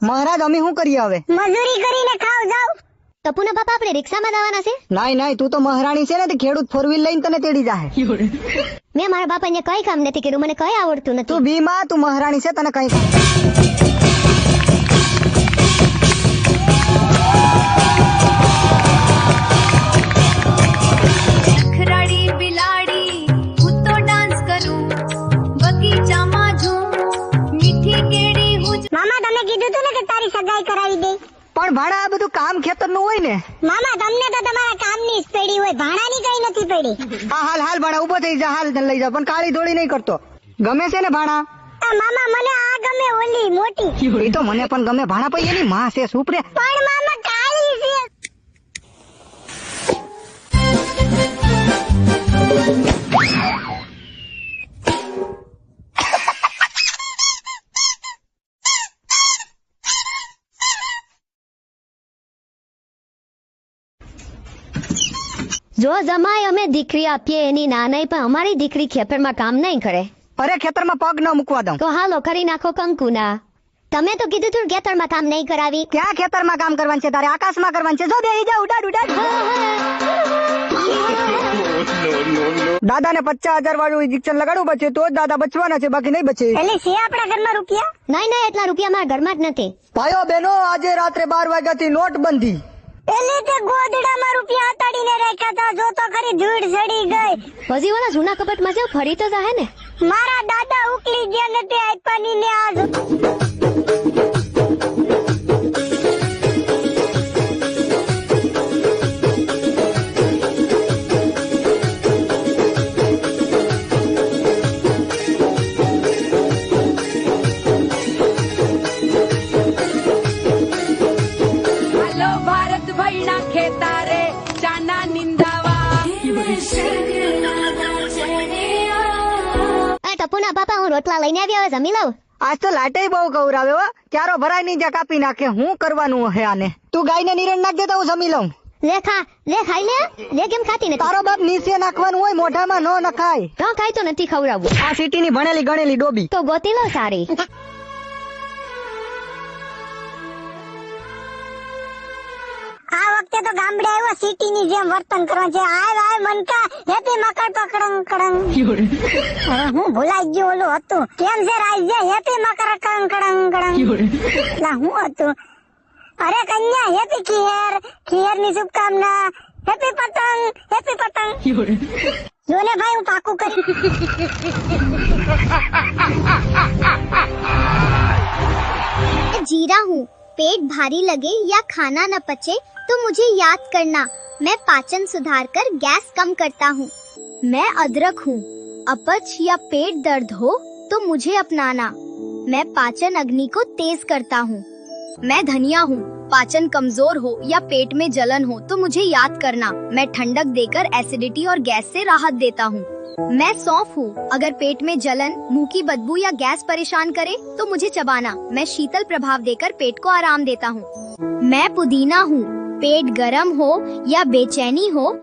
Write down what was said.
મહારાજ અમે શું કરીએ હવે? મજૂરી કરીને ખાવ જાવ. ટપુના બાપા આપણે રિક્ષામાં જવાના છે? નહીં તું તો મહારાણી છે ને, તે ખેડૂત 4 વ્હીલ લઈને તને તેડી જાહે. મેં મારા બાપાને કઈ કામ નથી કર્યું, મને કઈ આવડતું નથી. તું બીમાં, તું મહારાણી છે, તને કઈ ખરાડી બિલાડી હું તો ડાન્સ કરું બગીચામાં ઝૂમ મીઠી કેડી હું. મામા તમે કીધું તું ને કે તારી સગાઈ કરાવી દે. પણ ભાણા આ બધું કામ ખેતરનું હોય ને. મામા તમને તો તમારા કામની જ પડી હોય, ભાણાની કઈ નથી પડી. હાલ ભાણા ઉભો થઈ જા, હાલ લઈ જા, પણ કાળી ધોળી નહીં કરતો. ગમે છે ને ભાણા? મામા મને આ ગમે, ઓલી મોટી. એ તો મને પણ ગમે ભાણા, પણ એની માં છે સુપ્રે. પણ મામા કાળી છે. જો જમાય અમે દીકરી આપીએ એની ના નહીં, પણ અમારી દીકરી ખેતરમાં કામ નહીં કરે. અરે ખેતરમાં પગ ન મૂકવા દઉં. તો હાલો કરી નાખો કંકુના. તમે તો કીધું તું ખેતરમાં કામ નહીં કરાવી. ક્યાં ખેતરમાં કામ કરવાનું છે તારે? આકાશમાં કરવાનું છે. જો બેહી જા, ઉડાડ. દાદાને 50,000 વાળું ઇન્જેક્શન લગાડવું બચે તો જ દાદા બચવાના છે, બાકી નહીં બચે. એટલે છે આપણા ઘરમાં રૂપિયા? નહીં એટલા રૂપિયા મારા ઘરમાં જ નથી. ભાઈઓ બહેનો, આજે રાત્રે 12 વાગ્યાથી નોટબંધી. એટલે તે ગોદડામાં રૂપિયા હતાડીને રાખ્યા હતા. જો તો ખરી ધૂળ ચડી ગઈ. હજી ઓલા જૂના કપટમાં જાવ, ફરી તો જાહે ને. મારા દાદા ઉકલી ગયા ને તે આઈપાની ને આજ. હાલો ભારત ભૈણા ખેતારે ચાના નિંદાવા. ટપુના બાપા હું રોટલા લઈને આવી, હવે જમી લઉં. આજ તો લાટે બહુ ગૌરાવે હો. ક્યારો ભરાય નહીં, જ્યાં કાપી નાખે. હું કરવાનું હે આને? તું ગાયને નિરણ નાખજે તો હું જમી લઉં. લે ખાઈ લે કેમ ખાતી નથી? તારો બાપ નીચે નાખવાનું હોય, મોઢામાં ન નખાય. તો ખાઈ તો નથી ખવડાવવું. આ સિટીની ભણેલી ગણેલી ડોબી. તો ગોતી લો સારી. આ વખતે તો ગામડે આવ્યો, સિટીની જેમ વર્તન કરવા છે. આય મનકા હેપી મકર પકડંગ કડંગ. અરે હું ભૂલાઈ ગયો, ઓલું હતું કેમ છે રાજ્ય હેપી મકર કડંગ કડંગ. લા હું હતું? અરે કન્યા હેપી ખીહેર ની શુભકામના. હેપી પતંગ. જો ને ભાઈ હું પાકું કરી. जीरा हूँ, पेट भारी लगे या खाना न पचे तो मुझे याद करना, मैं पाचन सुधार कर गैस कम करता हूँ. मैं अदरक हूँ, अपच या पेट दर्द हो तो मुझे अपनाना, मैं पाचन अग्नि को तेज करता हूँ. मैं धनिया हूँ, पाचन कमजोर हो या पेट में जलन हो तो मुझे याद करना, मैं ठंडक देकर एसिडिटी और गैस से राहत देता हूँ. मैं सौंफ हूँ, अगर पेट में जलन, मुंह की बदबू या गैस परेशान करे तो मुझे चबाना, मैं शीतल प्रभाव देकर पेट को आराम देता हूँ. मैं पुदीना हूँ, पेट गर्म हो या बेचैनी हो